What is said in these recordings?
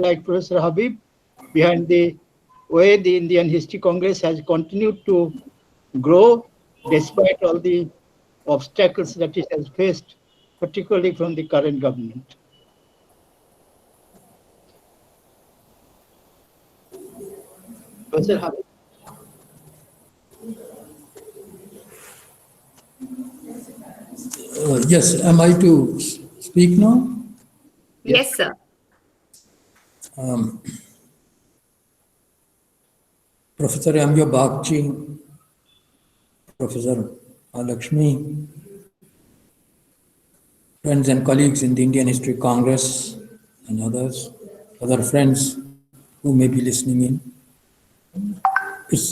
like Professor Habib behind the way the Indian History Congress has continued to grow despite all the obstacles that it has faced, particularly from the current government. Professor Habib. Yes, am I to speak now? Yes, sir. Professor Amyo Bagchi, Professor Lakshmi, friends and colleagues in the Indian History Congress and other friends who may be listening in.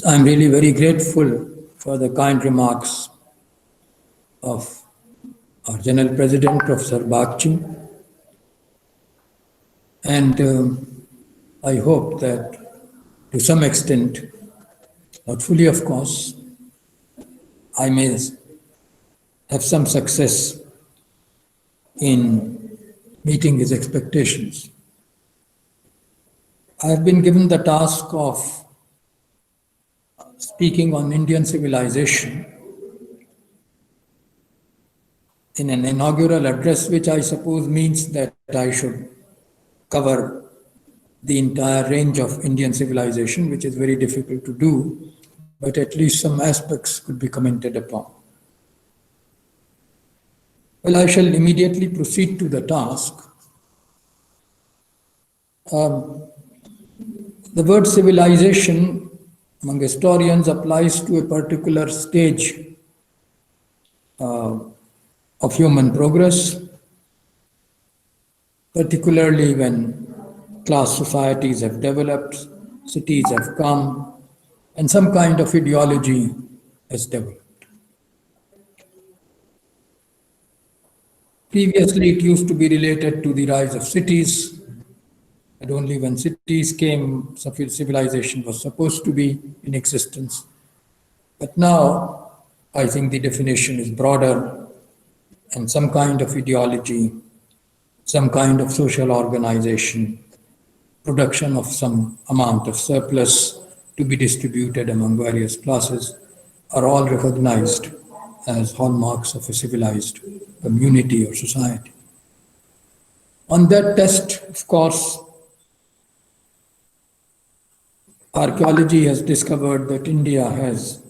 I'm really very grateful for the kind remarks of our General President, Professor Bagchi. And I hope that to some extent, not fully of course, I may have some success in meeting his expectations. I have been given the task of speaking on Indian civilization in an inaugural address, which I suppose means that I should cover the entire range of Indian civilization, which is very difficult to do, but at least some aspects could be commented upon. Well, I shall immediately proceed to the task. The word civilization among historians applies to a particular stage of human progress, particularly when class societies have developed, cities have come, and some kind of ideology has developed. Previously, it used to be related to the rise of cities, and only when cities came, civilization was supposed to be in existence. But now, I think the definition is broader, and some kind of ideology, some kind of social organization, production of some amount of surplus to be distributed among various classes are all recognized as hallmarks of a civilized community or society. On that test, of course, archaeology has discovered that India has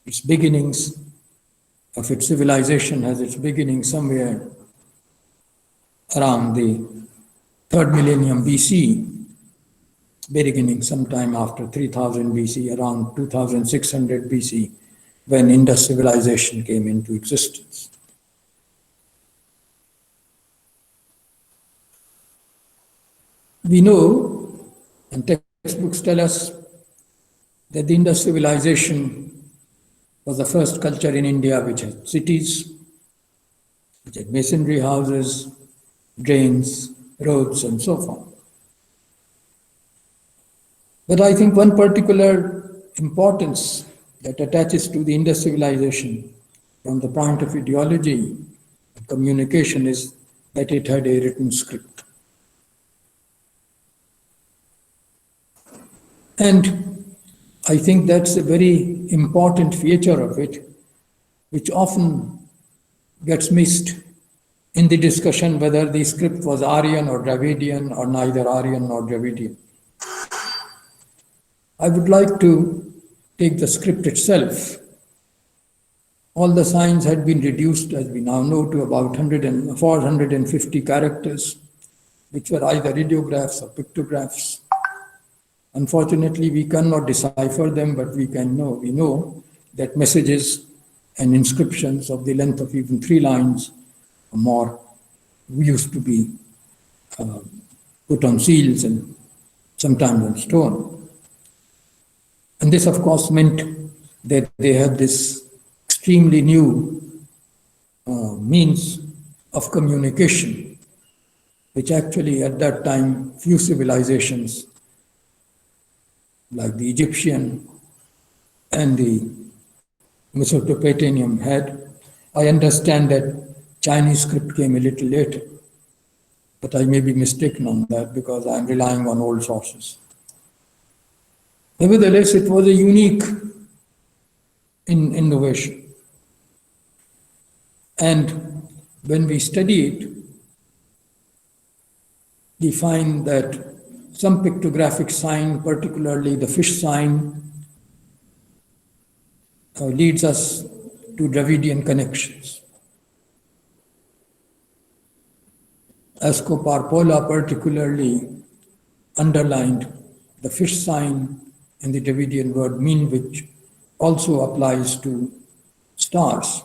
its beginnings, of its civilization has its beginning somewhere around the 3rd millennium BC, beginning sometime after 3000 BC, around 2600 BC, when Indus civilization came into existence. We know, and textbooks tell us, that the Indus civilization was the first culture in India which had cities, which had masonry houses, drains, roads, and so forth. But I think one particular importance that attaches to the Indus civilization from the point of ideology and communication is that it had a written script. And I think that's a very important feature of it, which often gets missed in the discussion whether the script was Aryan or Dravidian or neither Aryan nor Dravidian. I would like to take the script itself. All the signs had been reduced, as we now know, to about 450 characters, which were either ideographs or pictographs. Unfortunately, we cannot decipher them, but we know that messages and inscriptions of the length of even 3 lines or more used to be put on seals and sometimes on stone. And this, of course, meant that they had this extremely new means of communication, which actually at that time few civilizations like the Egyptian and the Mesopotamian had. I understand that Chinese script came a little later. but I may be mistaken on that because I'm relying on old sources. Nevertheless, it was a unique innovation. And when we study it, we find that some pictographic sign, particularly the fish sign, leads us to Dravidian connections. Escobar Pola particularly underlined the fish sign and the Dravidian word mean, which also applies to stars.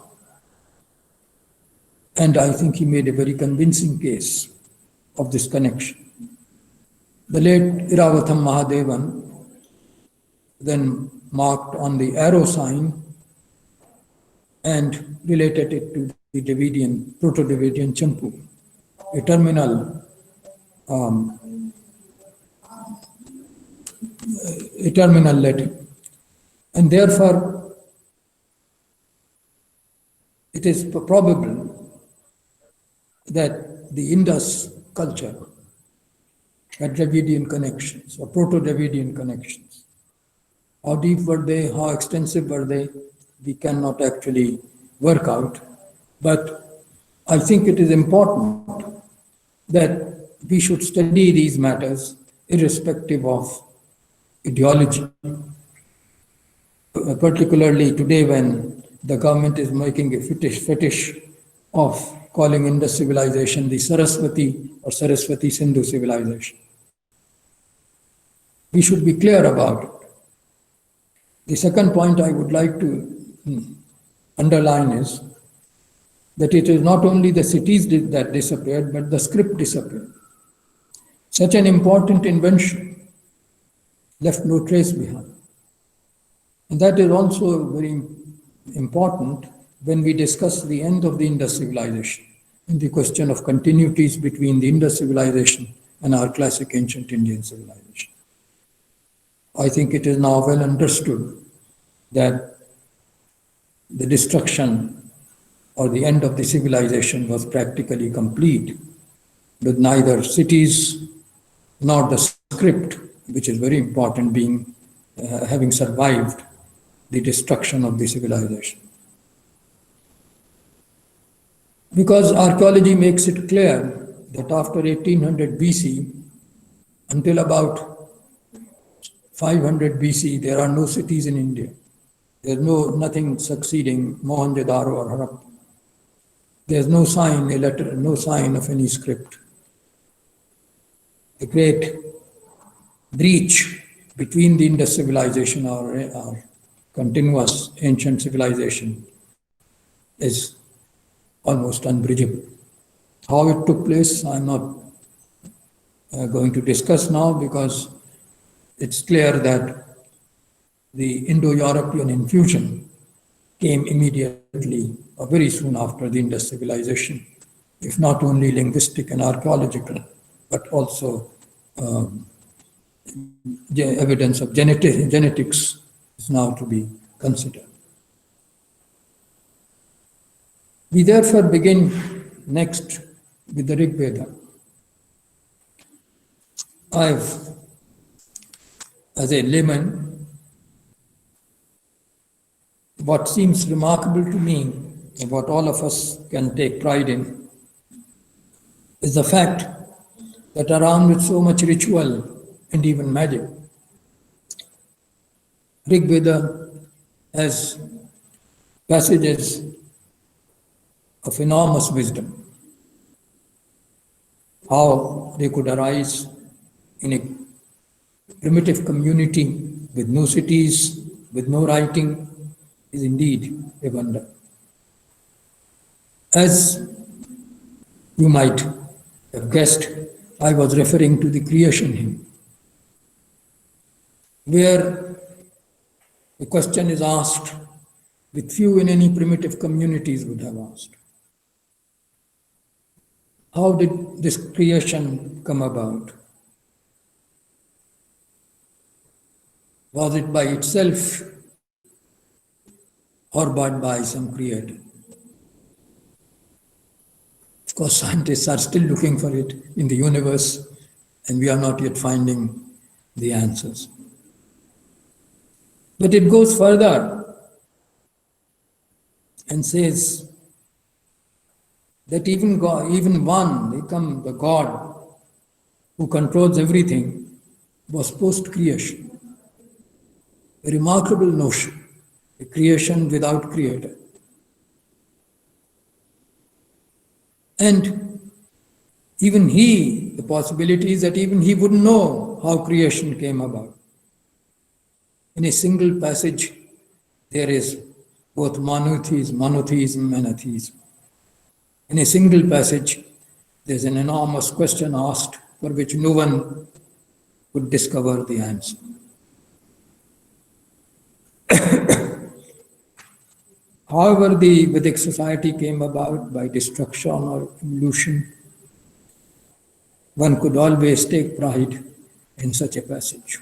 And I think he made a very convincing case of this connection. The late Iravatham Mahadevan then marked on the arrow sign and related it to the Dravidian, Proto-Dravidian Champu, a terminal letter. And therefore, it is probable that the Indus culture had Dravidian connections or Proto-Dravidian connections. How deep were they? How extensive were they? We cannot actually work out. But I think it is important that we should study these matters irrespective of ideology. Particularly today when the government is making a fetish of calling Indus civilization the Saraswati or Saraswati Sindhu civilization. We should be clear about it. The second point I would like to underline is that it is not only the cities that disappeared, but the script disappeared. Such an important invention left no trace behind. And that is also very important when we discuss the end of the Indus civilization and the question of continuities between the Indus civilization and our classic ancient Indian civilization. I think it is now well understood that the destruction or the end of the civilization was practically complete, with neither cities nor the script, which is very important, having survived the destruction of the civilization. Because archaeology makes it clear that after 1800 BC until about 500 BC, there are no cities in India. There's nothing succeeding Mohenjo-daro or Harappa. There's no sign, a letter, no sign of any script. The great breach between the Indus civilization, our continuous ancient civilization, is almost unbridgeable. How it took place, I'm not going to discuss now because it's clear that the Indo-European infusion came immediately or very soon after the Indus civilization, if not only linguistic and archaeological, but also evidence of genetics is now to be considered. We therefore begin next with the Rig Veda. As a layman, what seems remarkable to me, and what all of us can take pride in, is the fact that around with so much ritual and even magic, Rig Veda has passages of enormous wisdom. How they could arise in a primitive community with no cities, with no writing, is indeed a wonder. As you might have guessed, I was referring to the creation hymn, where the question is asked with few in any primitive communities would have asked. How did this creation come about? Was it by itself or by some creator? Of course, scientists are still looking for it in the universe, and we are not yet finding the answers. But it goes further and says that even God, even one, the God who controls everything, was post-creation. A remarkable notion, a creation without creator. And even he, the possibility is that even he wouldn't know how creation came about. In a single passage, there is both monotheism and atheism. In a single passage, there's an enormous question asked for which no one could discover the answer. However, the Vedic society came about by destruction or evolution, one could always take pride in such a passage.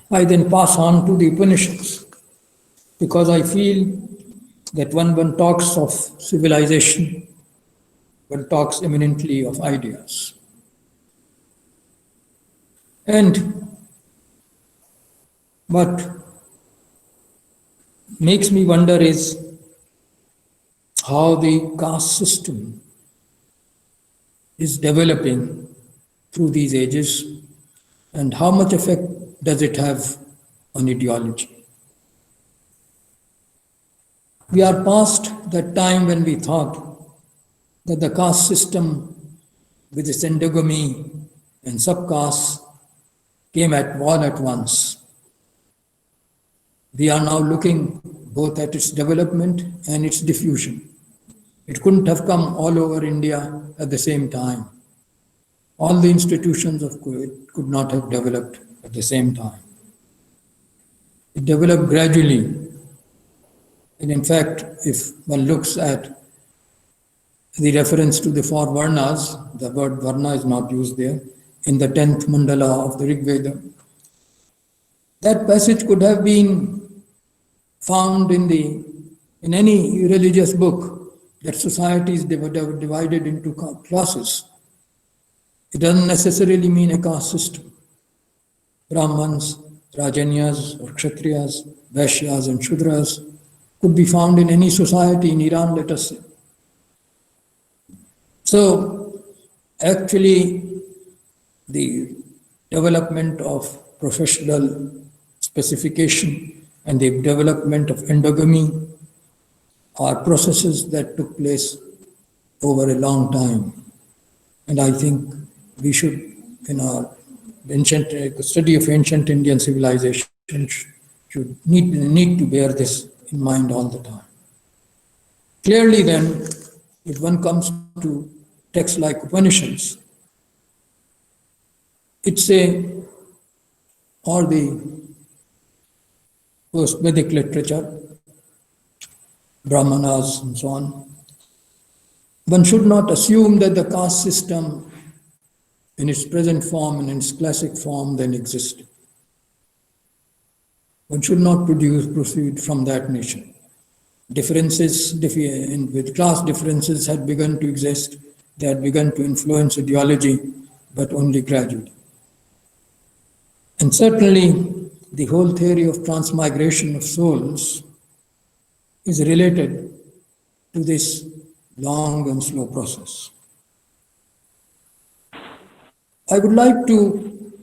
I then pass on to the Upanishads, because I feel that when one talks of civilization, one talks eminently of ideas. And what makes me wonder is how the caste system is developing through these ages, and how much effect does it have on ideology. We are past that time when we thought that the caste system with its endogamy and subcastes came at one at once. We are now looking both at its development and its diffusion. It couldn't have come all over India at the same time. All the institutions of it could not have developed at the same time. It developed gradually. And in fact, if one looks at the reference to the four varnas, the word varna is not used there, in the 10th mandala of the Rig Veda. That passage could have been found in any religious book, that society is divided into classes. It doesn't necessarily mean a caste system. Brahmans, Rajanyas, or Kshatriyas, Vaishyas, and Shudras could be found in any society in Iran, let us say. So, actually, the development of professional specification and the development of endogamy are processes that took place over a long time. And I think we should, in our study of ancient Indian civilization, should need to bear this in mind all the time. Clearly then, if one comes to texts like Upanishads, or the post-Vedic literature, Brahmanas and so on, one should not assume that the caste system in its present form and in its classic form then existed. One should not proceed from that nature. Differences with class differences had begun to exist. They had begun to influence ideology, but only gradually. And certainly, the whole theory of transmigration of souls is related to this long and slow process. I would like to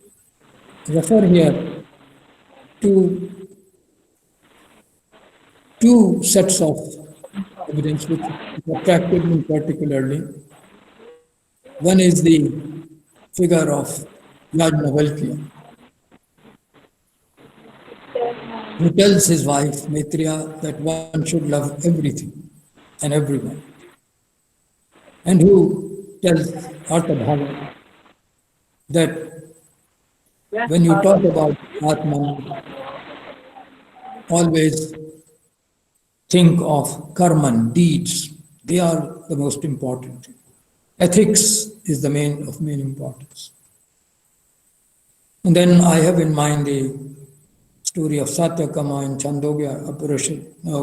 refer here to two sets of evidence which attracted me particularly. One is the figure of Yajnavalkya, who tells his wife, Maitreya, that one should love everything and everyone, and who tells Artabhava that when you talk about Atman, always think of karman, deeds. They are the most important. Ethics is the main importance. And then I have in mind the story of Satyakama in Chandogya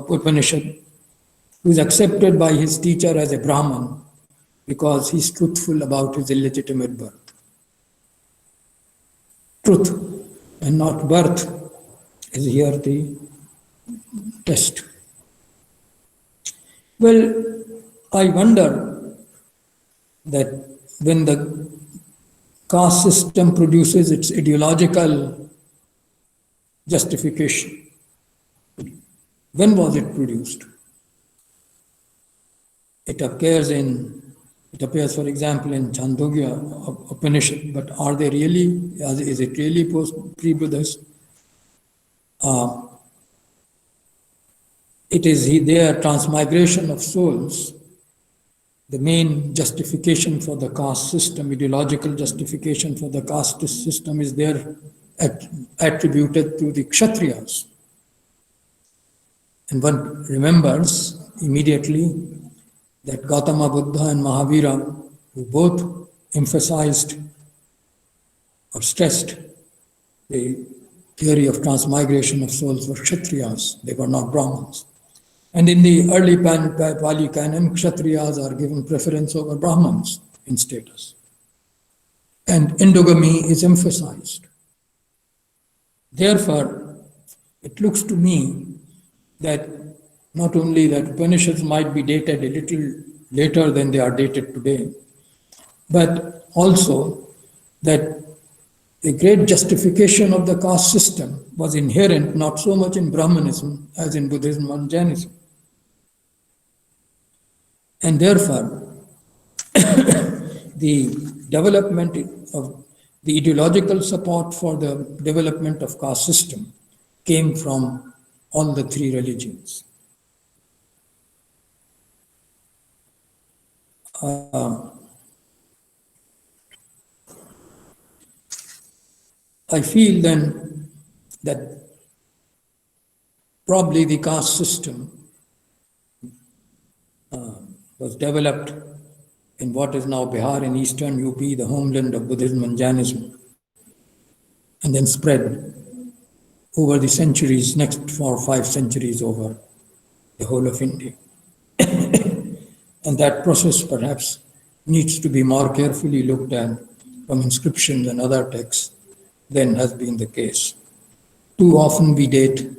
Upanishad, who is accepted by his teacher as a Brahman because he's truthful about his illegitimate birth. Truth and not birth is here the test. Well, I wonder that when the caste system produces its ideological justification, when was it produced? It appears, for example, in Chandogya Upanishad, but are they really, is it really pre-Buddhist? It is their transmigration of souls, the main justification for the caste system, ideological justification for the caste system is there attributed to the Kshatriyas. And one remembers immediately that Gautama Buddha and Mahavira, who both emphasized or stressed the theory of transmigration of souls, were Kshatriyas, they were not Brahmins. And in the early Pali canon, Kshatriyas are given preference over Brahmins in status. And endogamy is emphasized. Therefore, it looks to me that not only that Upanishads might be dated a little later than they are dated today, but also that the great justification of the caste system was inherent not so much in Brahmanism as in Buddhism and Jainism. And therefore, the development of the ideological support for the development of caste system came from all the three religions. I feel then that probably the caste system was developed in what is now Bihar in eastern UP, the homeland of Buddhism and Jainism, and then spread over the centuries, next 4 or 5 centuries over the whole of India. And that process perhaps needs to be more carefully looked at from inscriptions and other texts than has been the case. Too often we date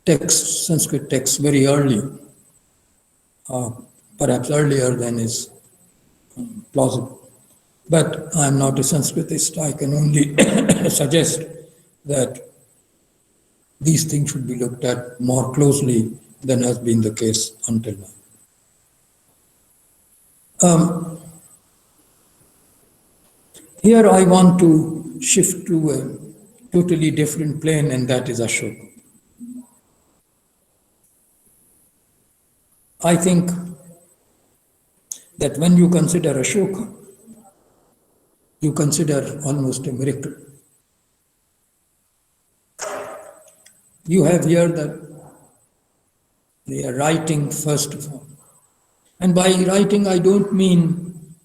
texts, Sanskrit texts, very early, perhaps earlier than is plausible. But I am not a Sanskritist. I can only suggest that these things should be looked at more closely than has been the case until now. Here I want to shift to a totally different plane, and that is Ashoka. I think that when you consider Ashoka, you consider almost a miracle. You have here that they are writing first of all. And by writing, I don't mean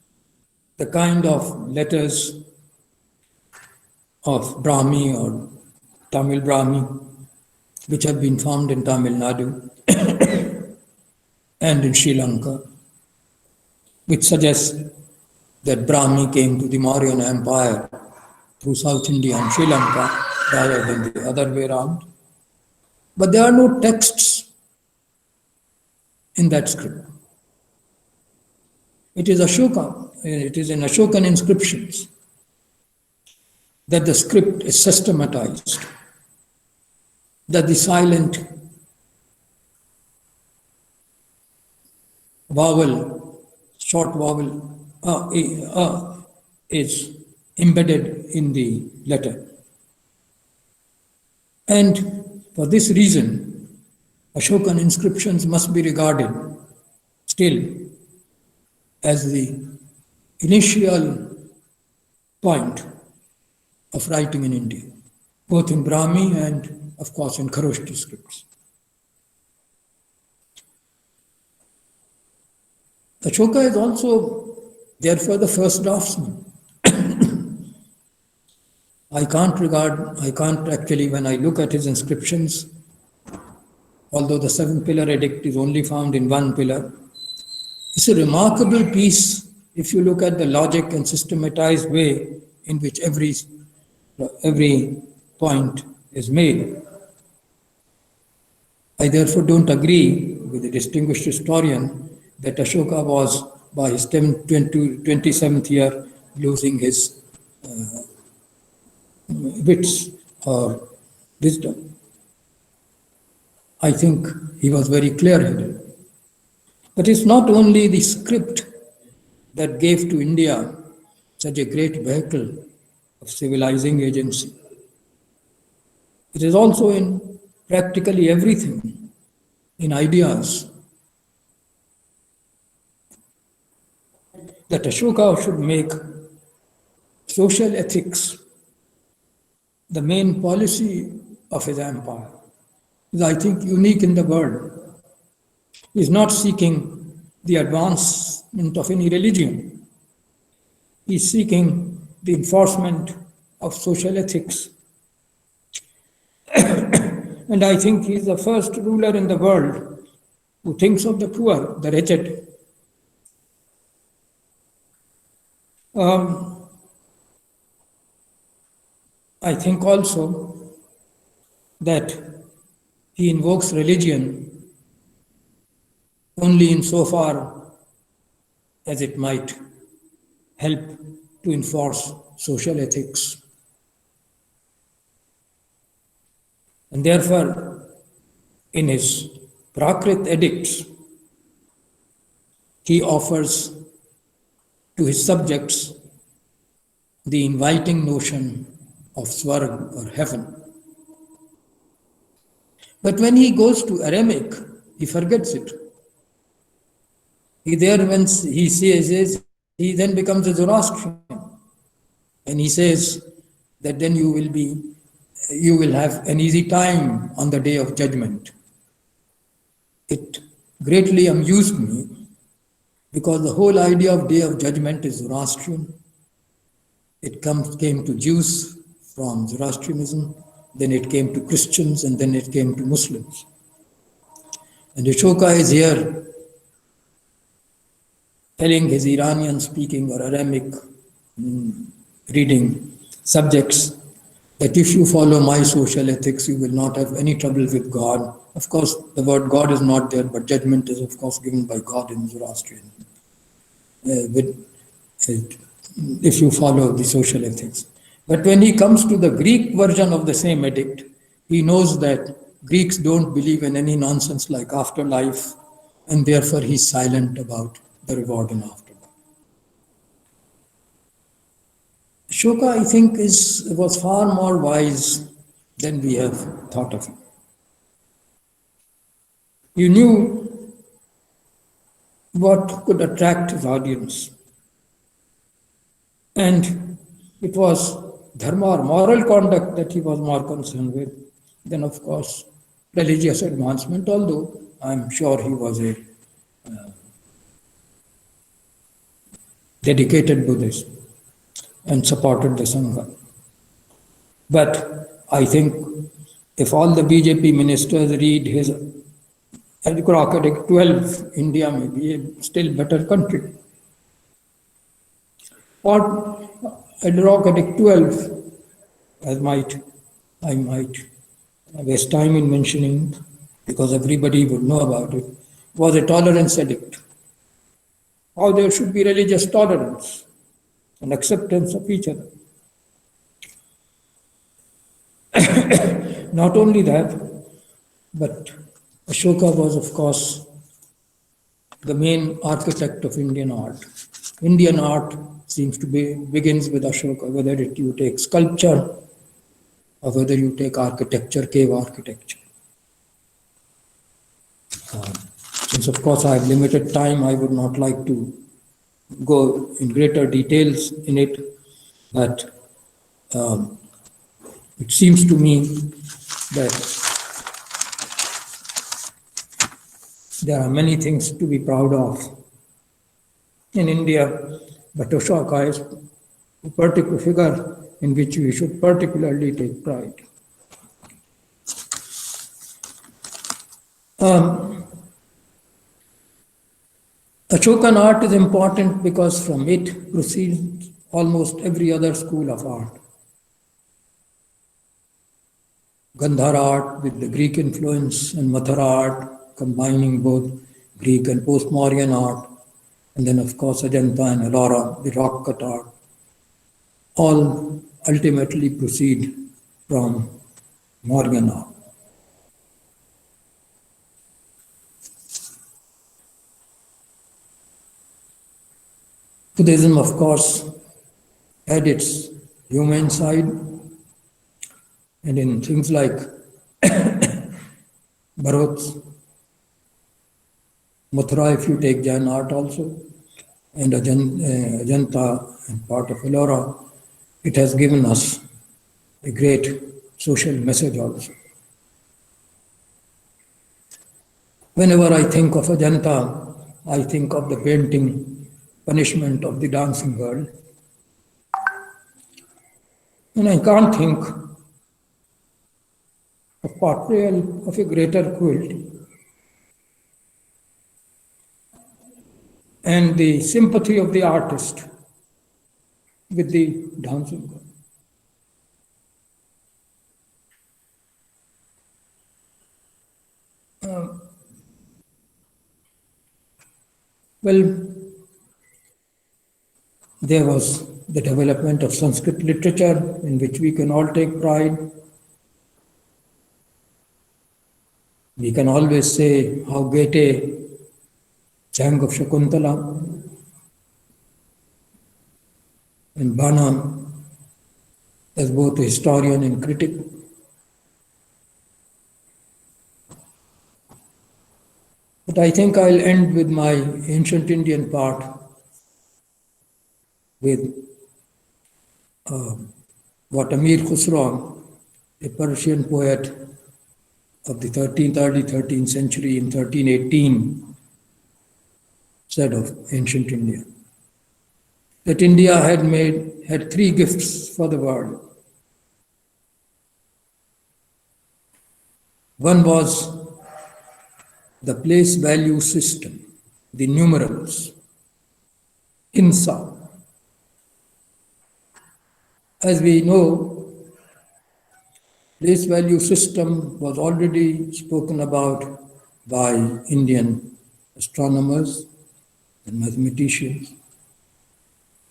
the kind of letters of Brahmi or Tamil Brahmi, which have been found in Tamil Nadu and in Sri Lanka, which suggests that Brahmi came to the Mauryan Empire through South India and Sri Lanka rather than the other way around. But there are no texts in that script. It is Ashoka, it is in Ashokan inscriptions that the script is systematized, that the silent vowel, short vowel, is embedded in the letter. And for this reason, Ashokan inscriptions must be regarded still as the initial point of writing in India, both in Brahmi and, of course, in Kharoshthi scripts. Ashoka is also, therefore, the first draftsman. I can't actually, when I look at his inscriptions, although the seven pillar edict is only found in one pillar. It's a remarkable piece if you look at the logic and systematized way in which every point is made. I therefore don't agree with the distinguished historian that Ashoka was, by his 27th year, losing his wits or wisdom. I think he was very clear-headed. But it's not only the script that gave to India such a great vehicle of civilizing agency. It is also in practically everything, in ideas, that Ashoka should make social ethics the main policy of his empire. Is, I think, unique in the world. He is not seeking the advancement of any religion. He is seeking the enforcement of social ethics. And I think he is the first ruler in the world who thinks of the poor, the wretched. I think also that he invokes religion only insofar as it might help to enforce social ethics. And therefore, in his Prakrit edicts, he offers to his subjects the inviting notion of Swarg or heaven. But when he goes to Aramaic, he forgets it. He says, he then becomes a Zoroastrian. And he says that then you will have an easy time on the day of judgment. It greatly amused me because the whole idea of day of judgment is Zoroastrian. It came to Jews from Zoroastrianism, then it came to Christians, and then it came to Muslims. And Ashoka is here telling his Iranian speaking or Aramaic reading subjects that if you follow my social ethics, you will not have any trouble with God. Of course, the word God is not there, but judgment is, of course, given by God in Zoroastrian. If you follow the social ethics. But when he comes to the Greek version of the same edict, he knows that Greeks don't believe in any nonsense like afterlife, and therefore he's silent about the reward in afterlife. Ashoka, I think, was far more wise than we have thought of him. He knew what could attract his audience. And it was dharma or moral conduct that he was more concerned with than, of course, religious advancement, although I'm sure he was a dedicated Buddhist and supported the Sangha. But I think if all the BJP ministers read his Ad-hoc Edict 12, India may be a still better country. Or Ad-hoc Edict 12, I might waste time in mentioning because everybody would know about it, was a tolerance edict. How there should be religious tolerance and acceptance of each other. Not only that, but Ashoka was, of course, the main architect of Indian art. Indian art seems to begins with Ashoka, whether you take sculpture or whether you take architecture, cave architecture. Since, of course, I have limited time, I would not like to go in greater details in it, but it seems to me that there are many things to be proud of in India, but Ashoka is a particular figure in which we should particularly take pride. Ashokan art is important because from it proceeds almost every other school of art. Gandhara art with the Greek influence and Mathura art combining both Greek and post-Mauryan art, and then of course Ajanta and Ellora, the rock cut art, all ultimately proceed from Mauryan art. Buddhism, of course, had its human side, and in things like Bharat, Mathura, if you take Jain art also, and Ajanta and part of Ellora, it has given us a great social message also. Whenever I think of Ajanta, I think of the painting Punishment of the Dancing Girl. And I can't think of portrayal of a greater cruelty. And the sympathy of the artist with the dancing girl. Well, there was the development of Sanskrit literature in which we can all take pride. We can always say how Goethe sang of Shakuntala and Bana as both a historian and critic. But I think I'll end with my ancient Indian part with what Amir Khusro, a Persian poet of the early 13th century in 1318, said of ancient India. That India had three gifts for the world. One was the place value system, the numerals, Hinsa. As we know, place value system was already spoken about by Indian astronomers and mathematicians.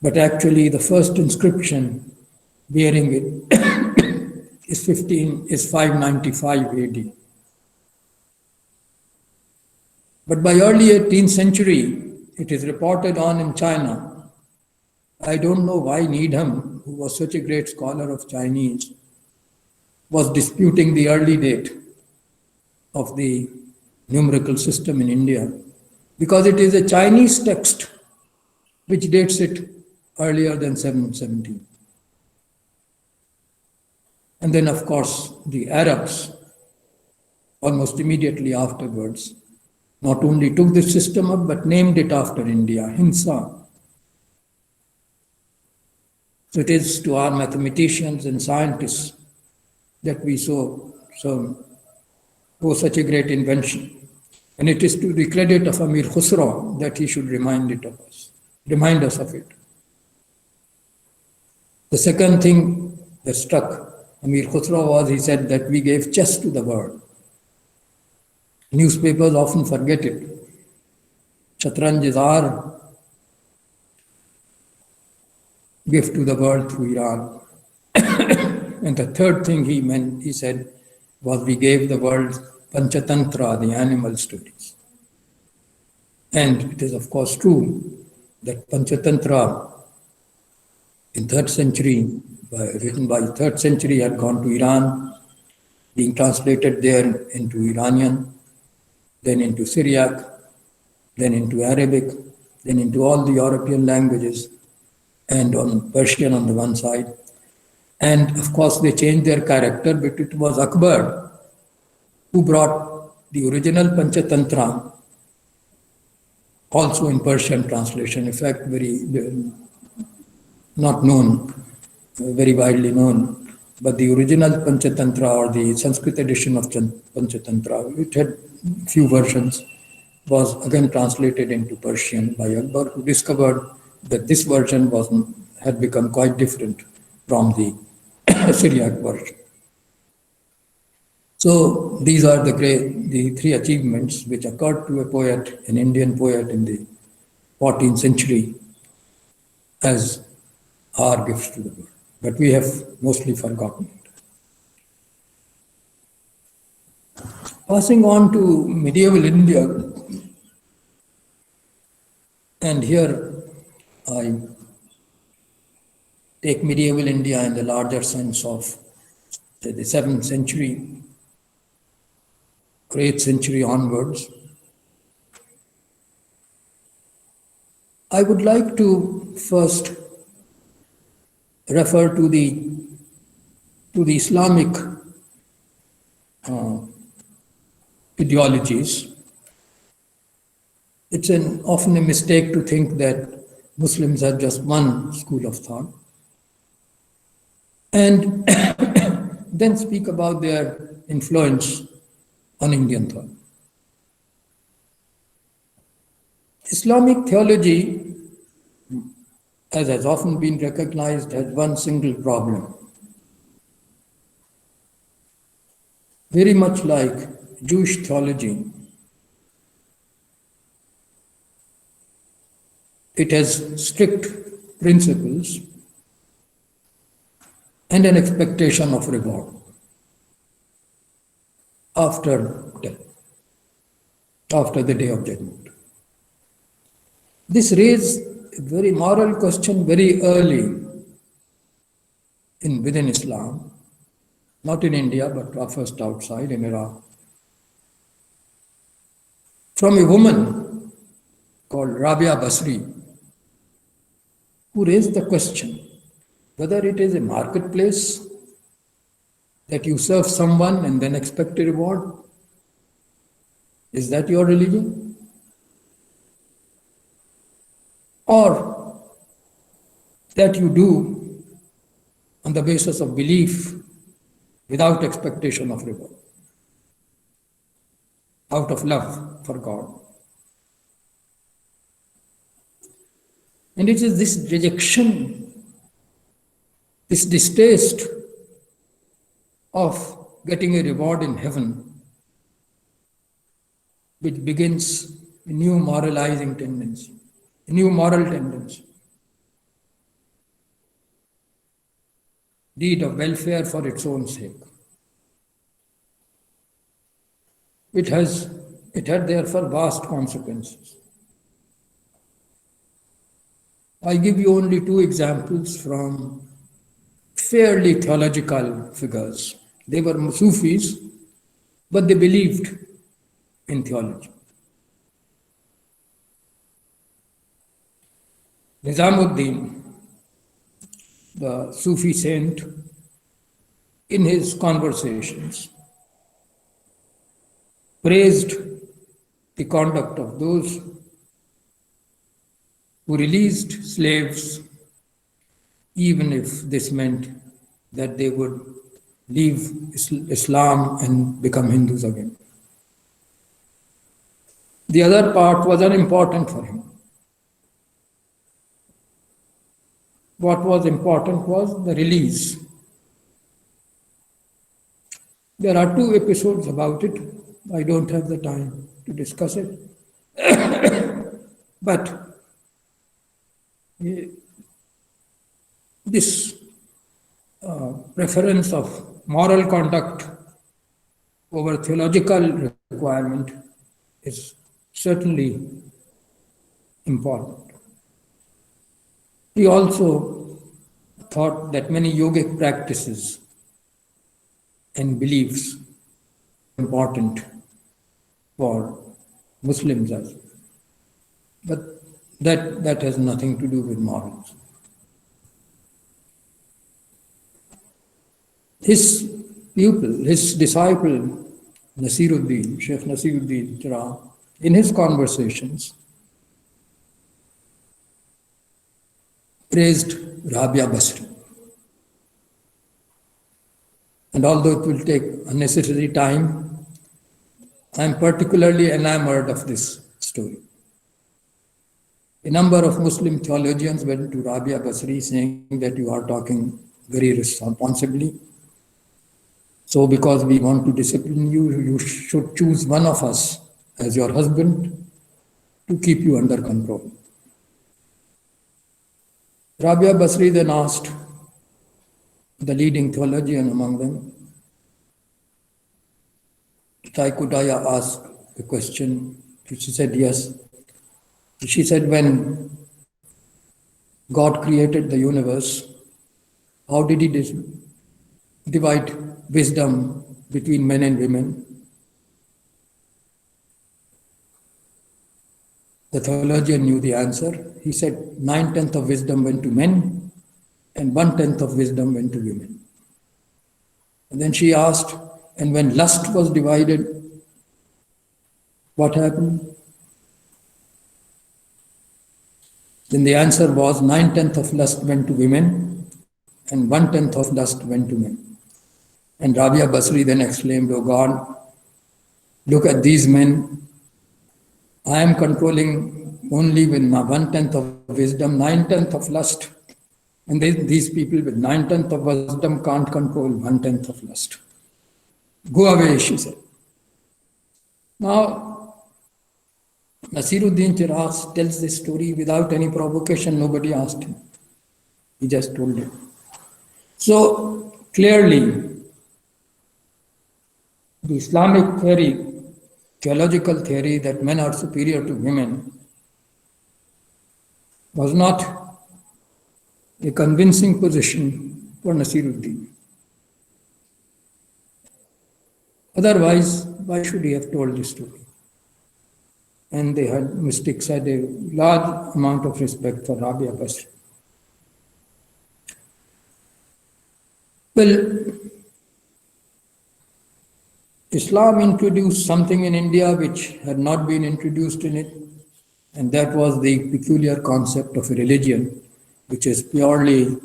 But actually the first inscription bearing it is 595 AD. But by early 18th century, it is reported on in China. I don't know why Needham, who was such a great scholar of Chinese, was disputing the early date of the numerical system in India, because it is a Chinese text which dates it earlier than 717. And then, of course, the Arabs, almost immediately afterwards, not only took this system up, but named it after India, Hinsa. So it is to our mathematicians and scientists that we owe such a great invention. And it is to the credit of Amir Khusro that he should remind us of it. The second thing that struck Amir Khusro was, he said that we gave chess to the world. Newspapers often forget it. Shatranj is our gift to the world through Iran. And the third thing he said, was we gave the world Panchatantra, the animal stories. And it is of course true that Panchatantra in 3rd century, written by 3rd century, had gone to Iran, being translated there into Iranian, then into Syriac, then into Arabic, then into all the European languages, and on Persian on the one side. And of course they changed their character, but it was Akbar who brought the original Panchatantra also in Persian translation, in fact very not known, very widely known, But the original Panchatantra or the Sanskrit edition of Panchatantra, it had few versions, was again translated into Persian by Akbar, who discovered that this version had become quite different from the Syriac version. So these are the three achievements which occurred to a poet, an Indian poet in the 14th century, as our gifts to the world. But we have mostly forgotten it. Passing on to medieval India, and here I take medieval India in the larger sense of, say, the 7th century or 8th century onwards. I would like to first refer to the Islamic ideologies. It's often a mistake to think that Muslims have just one school of thought, and then speak about their influence on Indian thought. Islamic theology, as has often been recognized, has one single problem. Very much like Jewish theology, it has strict principles and an expectation of reward after death, after the day of judgment. This raised a very moral question very early within Islam, not in India, but first outside in Iraq, from a woman called Rabia Basri, who raised the question whether it is a marketplace that you serve someone and then expect a reward. Is that your religion? Or that you do on the basis of belief without expectation of reward, out of love for God. And it is this rejection, this distaste of getting a reward in heaven, which begins a new moralizing tendency, a new moral tendency. Deed of welfare for its own sake. It had therefore vast consequences. I give you only two examples from fairly theological figures. They were Sufis, but they believed in theology. Nizamuddin, the Sufi saint, in his conversations, praised the conduct of those who released slaves, even if this meant that they would leave Islam and become Hindus again. The other part was unimportant for him. What was important was the release. There are two episodes about it. I don't have the time to discuss it. But this preference of moral conduct over theological requirement is certainly important. He also thought that many yogic practices and beliefs are important for Muslims as well. But that has nothing to do with morals. His pupil, his disciple, Nasiruddin, Sheikh Nasiruddin Chiragh, in his conversations, praised Rabia Basri. And although it will take unnecessary time, I am particularly enamored of this story. A number of Muslim theologians went to Rabia Basri saying that you are talking very responsibly. So because we want to discipline you, you should choose one of us as your husband to keep you under control. Rabia Basri then asked the leading theologian among them, could I ask a question? She said, yes. She said, when God created the universe, how did he divide wisdom between men and women? The theologian knew the answer. He said 9/10 of wisdom went to men and 1/10 of wisdom went to women. And then she asked, and when lust was divided, what happened? Then the answer was 9/10 of lust went to women and 1/10 of lust went to men. And Rabia Basri then exclaimed, oh God, look at these men. I am controlling only with 1/10 of wisdom, 9/10 of lust. And these people with 9/10 of wisdom can't control 1/10 of lust. Go away, she said. Now, Nasiruddin Chiraz tells this story without any provocation. Nobody asked him. He just told it. So clearly, the Islamic theory, theological theory that men are superior to women was not a convincing position for Nasiruddin. Otherwise, why should he have told this story? And the mystics had a large amount of respect for Rabia Basri. Well, Islam introduced something in India which had not been introduced in it, and that was the peculiar concept of a religion which is purely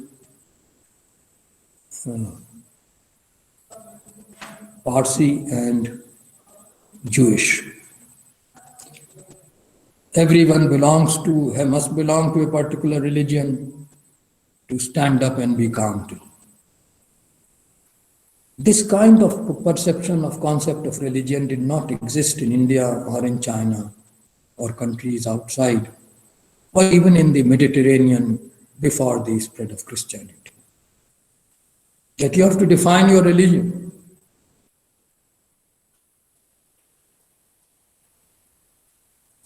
Parsi and Jewish. Everyone must belong to a particular religion to stand up and be counted. This kind of perception of concept of religion did not exist in India or in China or countries outside, or even in the Mediterranean before the spread of Christianity. That you have to define your religion.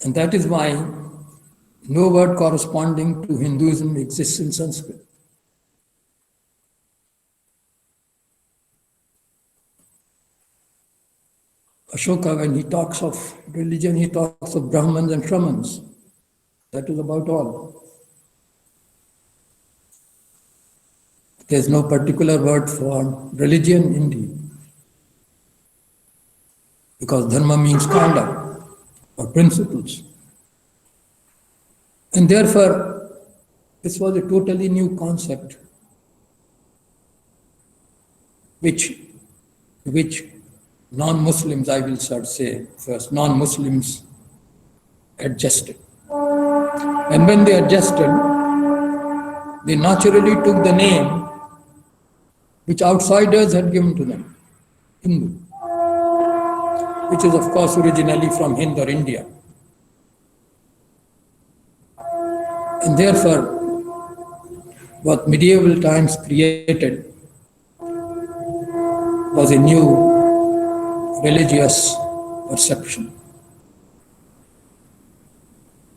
And that is why no word corresponding to Hinduism exists in Sanskrit. Ashoka, when he talks of religion, he talks of Brahmans and Shramans. That is about all. There's no particular word for religion indeed. Because dharma means conduct or principles. And therefore, this was a totally new concept which non-Muslims, I will say first, non-Muslims adjusted. And when they adjusted, they naturally took the name which outsiders had given to them, Hindu, which is of course originally from Hind or India. And therefore, what medieval times created was a new religious perception.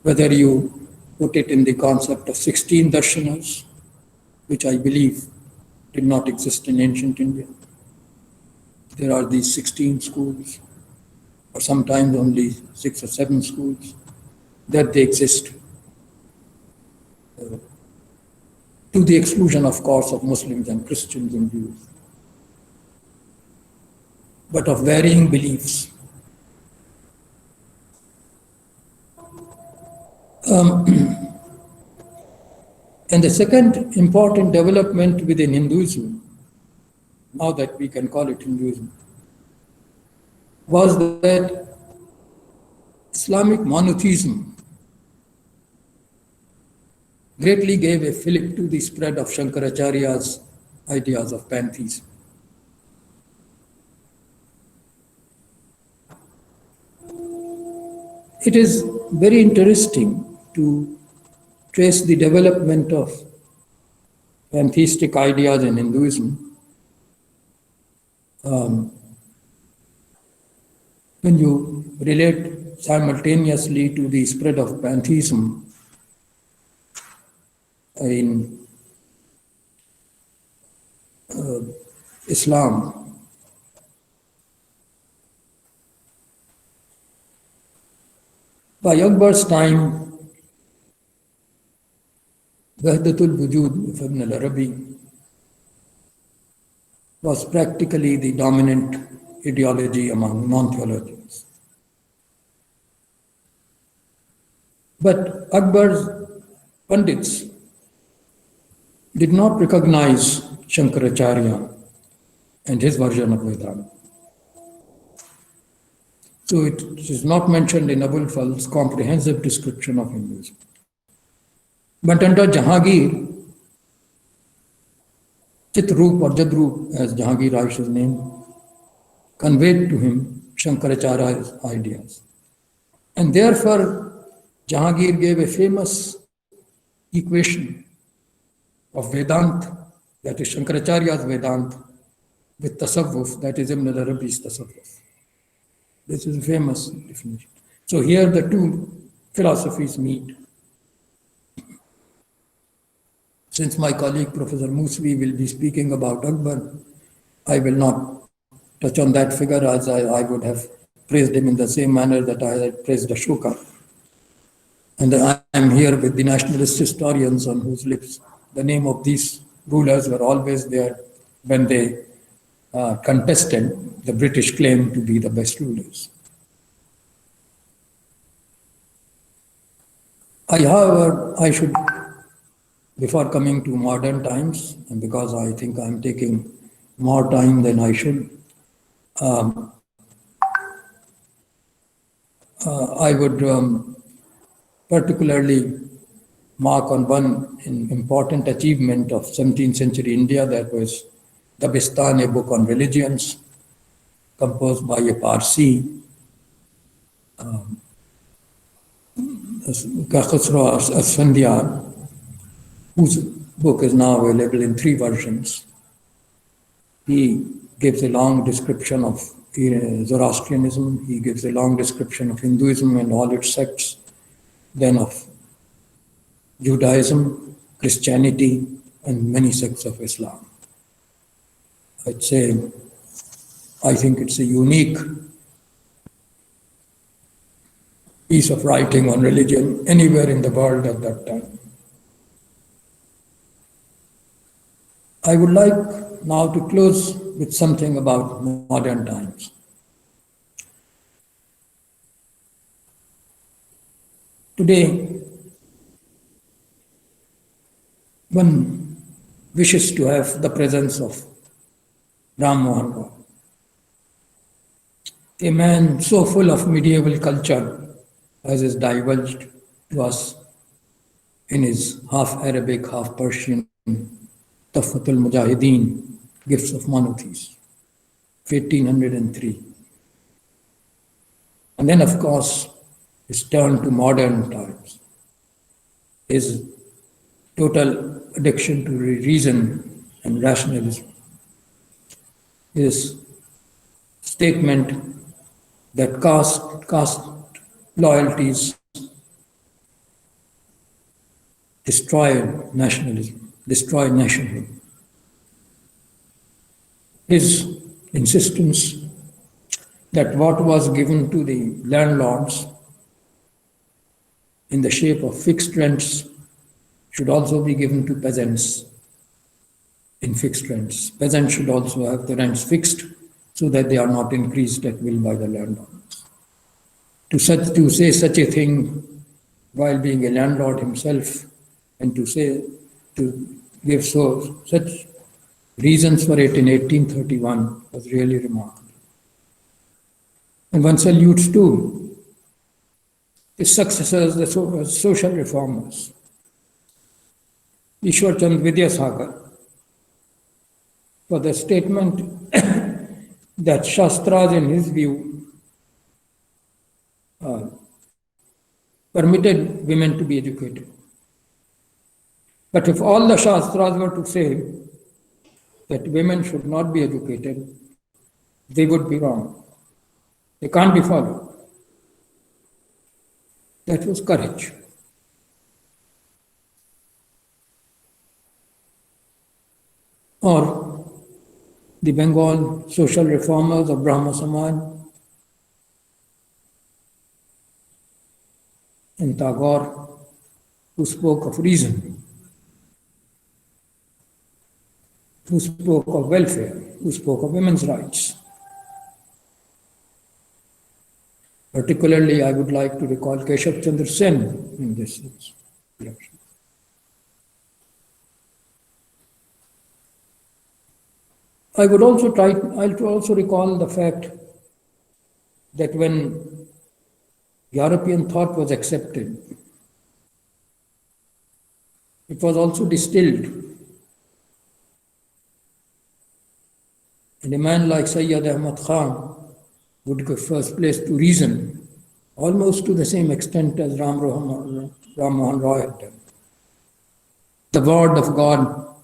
Whether you put it in the concept of 16 darshanas, which I believe did not exist in ancient India. There are these 16 schools, or sometimes only 6 or 7 schools, that they exist. To the exclusion, of course, of Muslims and Christians and Jews, but of varying beliefs. And the second important development within Hinduism now that we can call it Hinduism, was that Islamic monotheism greatly gave a fillip to the spread of Shankaracharya's ideas of pantheism. It is very interesting to trace the development of pantheistic ideas in Hinduism. When you relate simultaneously to the spread of pantheism in Islam, by Akbar's time, Wahdatul Wujud of Ibn al-Arabi was practically the dominant ideology among non-theologians. But Akbar's Pandits did not recognize Shankaracharya and his version of Vedanta. So it is not mentioned in Abul Fal's comprehensive description of Hinduism. But under Jahangir, Chitrup or Jadrup, as Jahangir Aisha's name, conveyed to him Shankaracharya's ideas. And therefore, Jahangir gave a famous equation of Vedanta, that is Shankaracharya's Vedanta, with Tasawwuf, that is Ibn al-Arabi's Tasawwuf. This is a famous definition. So here the two philosophies meet. Since my colleague Professor Musvi will be speaking about Akbar, I will not touch on that figure, as I would have praised him in the same manner that I had praised Ashoka. And I am here with the nationalist historians on whose lips the name of these rulers were always there when they contested the British claim to be the best rulers. However, I should, before coming to modern times, and because I think I'm taking more time than I should, I would particularly mark on one important achievement of 17th century India, that was Dabistan, a book on religions, composed by a Parsi, Khusro Asfandiar, whose book is now available in 3 versions. He gives a long description of Zoroastrianism, he gives a long description of Hinduism and all its sects, then of Judaism, Christianity, and many sects of Islam. I'd say, I think it's a unique piece of writing on religion anywhere in the world at that time. I would like now to close with something about modern times. Today, one wishes to have the presence of Ram Mohan Roy, a man so full of medieval culture as is divulged to us in his half Arabic, half Persian Tuhfatul Mujahideen, Gifts of Monotheism, 1803. And then, of course, his turn to modern times, his total addiction to reason and rationalism, his statement that caste loyalties destroy nationalism, destroy nationhood. His insistence that what was given to the landlords in the shape of fixed rents should also be given to peasants in fixed rents. Peasants should also have the rents fixed so that they are not increased at will by the landowners. To say such a thing while being a landlord himself, and to give such reasons for it in 1831 was really remarkable. And one salutes too his successors, the social reformers, Ishwar Chand Vidyasagar, for the statement that Shastras, in his view, permitted women to be educated. But if all the Shastras were to say that women should not be educated, they would be wrong. They can't be followed. That was courage. Or the Bengal social reformers of Brahmo Samaj and Tagore, who spoke of reason, who spoke of welfare, who spoke of women's rights. Particularly, I would like to recall Keshav Chandra Sen in this sense. I'll also recall the fact that when European thought was accepted, it was also distilled. And a man like Sayyid Ahmad Khan would give first place to reason, almost to the same extent as Ram Mohan Roy had done. The word of God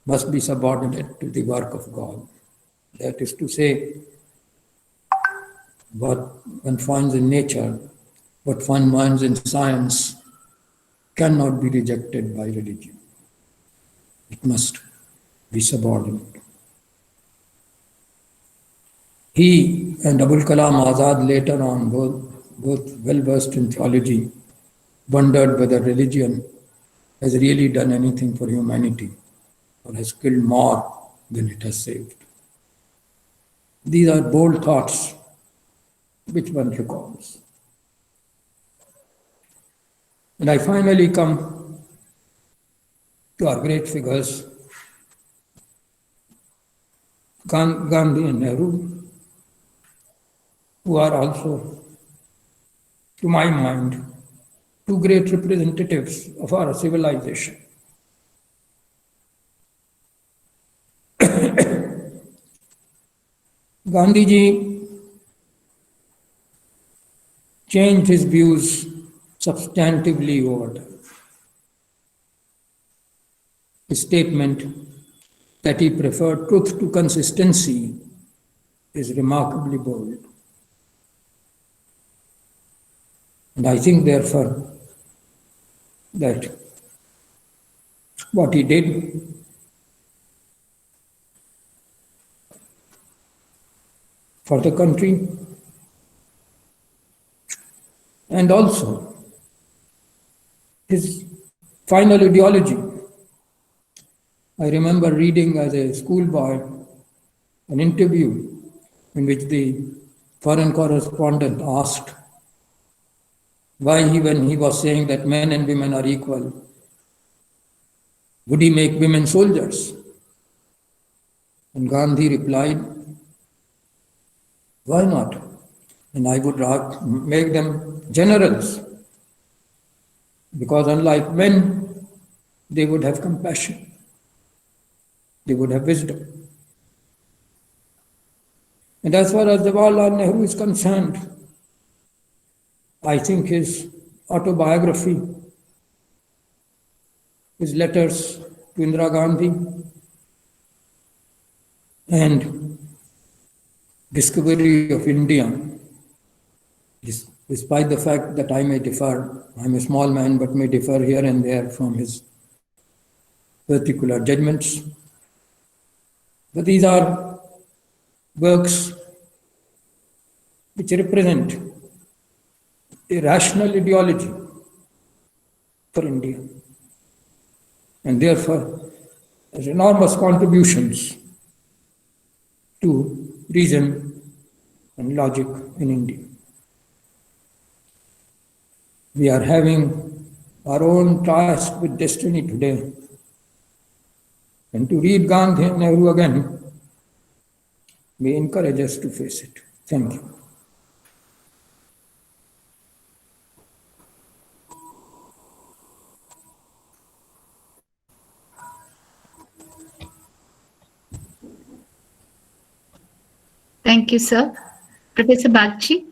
must be subordinate to the work of God. That is to say, what one finds in nature, what one finds in science, cannot be rejected by religion. It must be subordinate. He and Abul Kalam Azad, later on, both well-versed in theology, wondered whether religion has really done anything for humanity or has killed more than it has saved. These are bold thoughts which one recalls. And I finally come to our great figures, Gandhi and Nehru, who are also, to my mind, two great representatives of our civilization. Gandhiji changed his views substantively over time. His statement that he preferred truth to consistency is remarkably bold. And I think, therefore, that what he did for the country and also his final ideology. I remember reading as a schoolboy an interview in which the foreign correspondent asked why when he was saying that men and women are equal, would he make women soldiers? And Gandhi replied, why not? And I would make them generals, because unlike men, they would have compassion, they would have wisdom. And as far as Jawaharlal Nehru is concerned, I think his autobiography, his letters to Indira Gandhi, and discovery of India, despite the fact that I may differ, I'm a small man, but may differ here and there from his particular judgments. But these are works which represent a rational ideology for India, and therefore has enormous contributions to reason and logic in India. We are having our own task with destiny today. And to read Gandhi and Nehru again may encourage us to face it. Thank you. Thank you, sir. Professor Bagchi.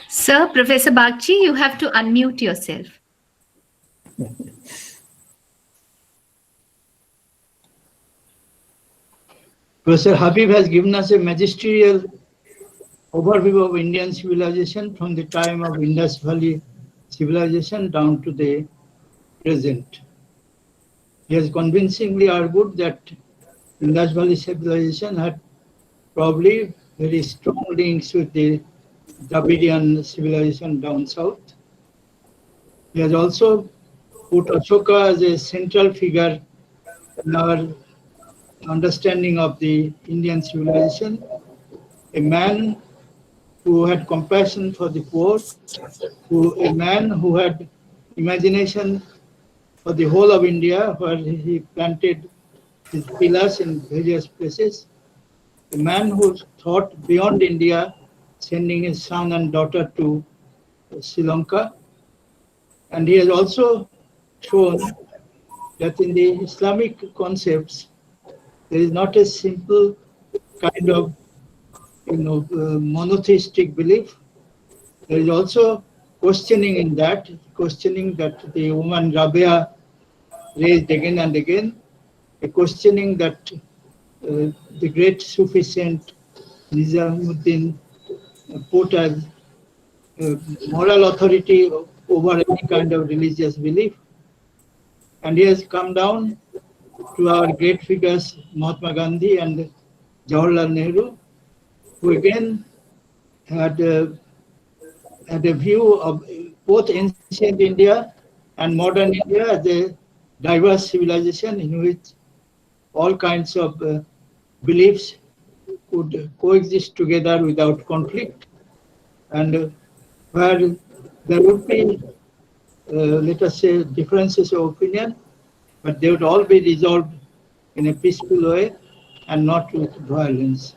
Sir, Professor Bagchi, you have to unmute yourself. Professor Habib has given us a magisterial overview of Indian civilization from the time of Indus Valley civilization down to the present. He has convincingly argued that Indus Valley civilization had probably very strong links with the Dravidian civilization down south. He has also put Ashoka as a central figure in our understanding of the Indian civilization, a man who had compassion for the poor, a man who had imagination for the whole of India, where he planted his pillars in various places, a man who thought beyond India, sending his son and daughter to Sri Lanka. And he has also shown that in the Islamic concepts, there is not a simple kind of monotheistic belief. There is also questioning in that, questioning that the woman Rabia raised again and again, a questioning that the great Sufi saint Nizamuddin put as moral authority over any kind of religious belief. And he has come down to our great figures Mahatma Gandhi and Jawaharlal Nehru, who again had a view of both ancient India and modern India as a diverse civilization in which all kinds of beliefs could coexist together without conflict, and where there would be, let us say, differences of opinion, but they would all be resolved in a peaceful way and not with violence.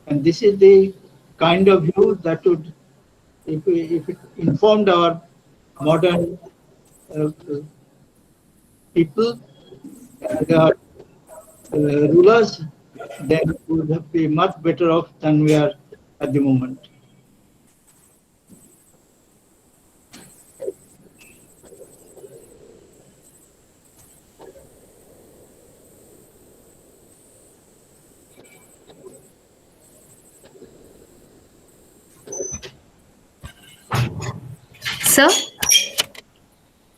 And this is the kind of view that would, if it informed our modern people and our rulers, then we would be much better off than we are at the moment. Sir?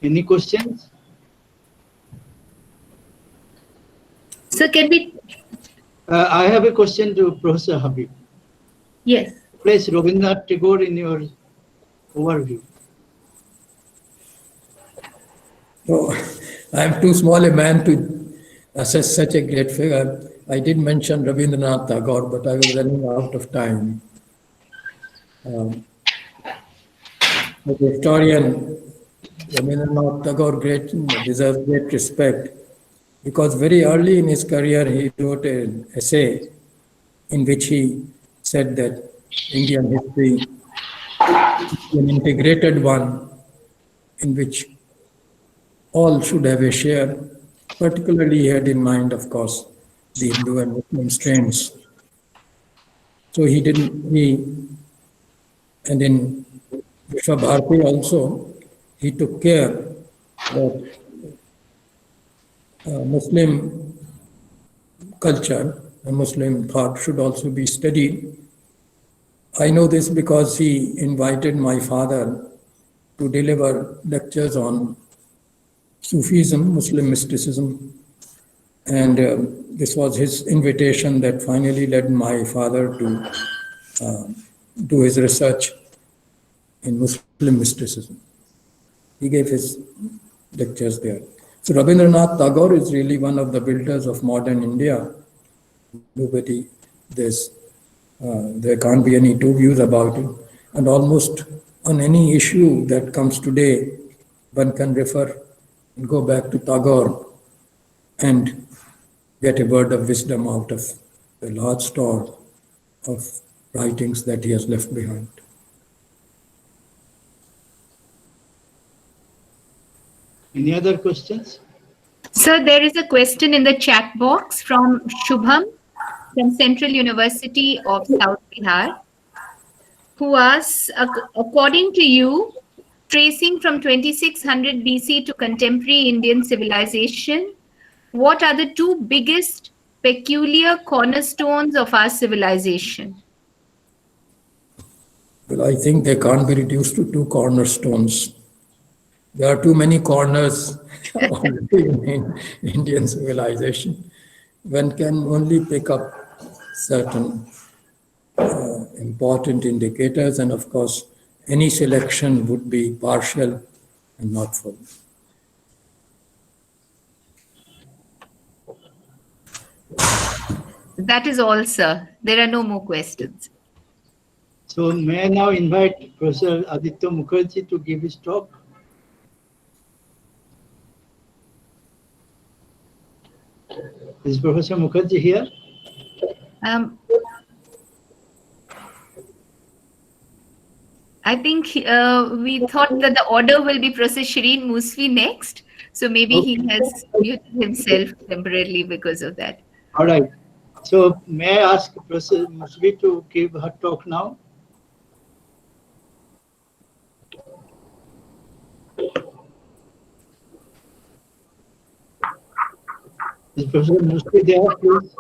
Any questions? Sir, can we? I have a question to Professor Habib. Yes. Place Rabindranath Tagore in your overview. So, I am too small a man to assess such a great figure. I did mention Rabindranath Tagore, but I was running out of time. The historian Rabindranath Tagore deserves great respect because very early in his career he wrote an essay in which he said that Indian history is an integrated one in which all should have a share. Particularly he had in mind, of course, the Hindu and Muslim strains. So and in Vishwabharati also, he took care that Muslim culture and Muslim thought should also be studied. I know this because he invited my father to deliver lectures on Sufism, Muslim mysticism, and this was his invitation that finally led my father to do his research in Muslim mysticism. He gave his lectures there. So Rabindranath Tagore is really one of the builders of modern India. There can't be any two views about it. And almost on any issue that comes today, one can refer and go back to Tagore and get a word of wisdom out of the large store of writings that he has left behind. Any other questions? Sir, there is a question in the chat box from Shubham from Central University of South Bihar, who asks, according to you, tracing from 2600 BC to contemporary Indian civilization, what are the two biggest peculiar cornerstones of our civilization? Well, I think they can't be reduced to two cornerstones. There are too many corners already in Indian civilization. One can only pick up certain important indicators, and of course, any selection would be partial and not full. That is all, sir. There are no more questions. So may I now invite Professor Aditya Mukherjee to give his talk? Is Professor Mukherjee here? I think we thought that the order will be Professor Shireen Musvi next. So maybe he has muted himself temporarily because of that. All right. So may I ask Professor Musvi to give her talk now? Is Professor Musvi there, please?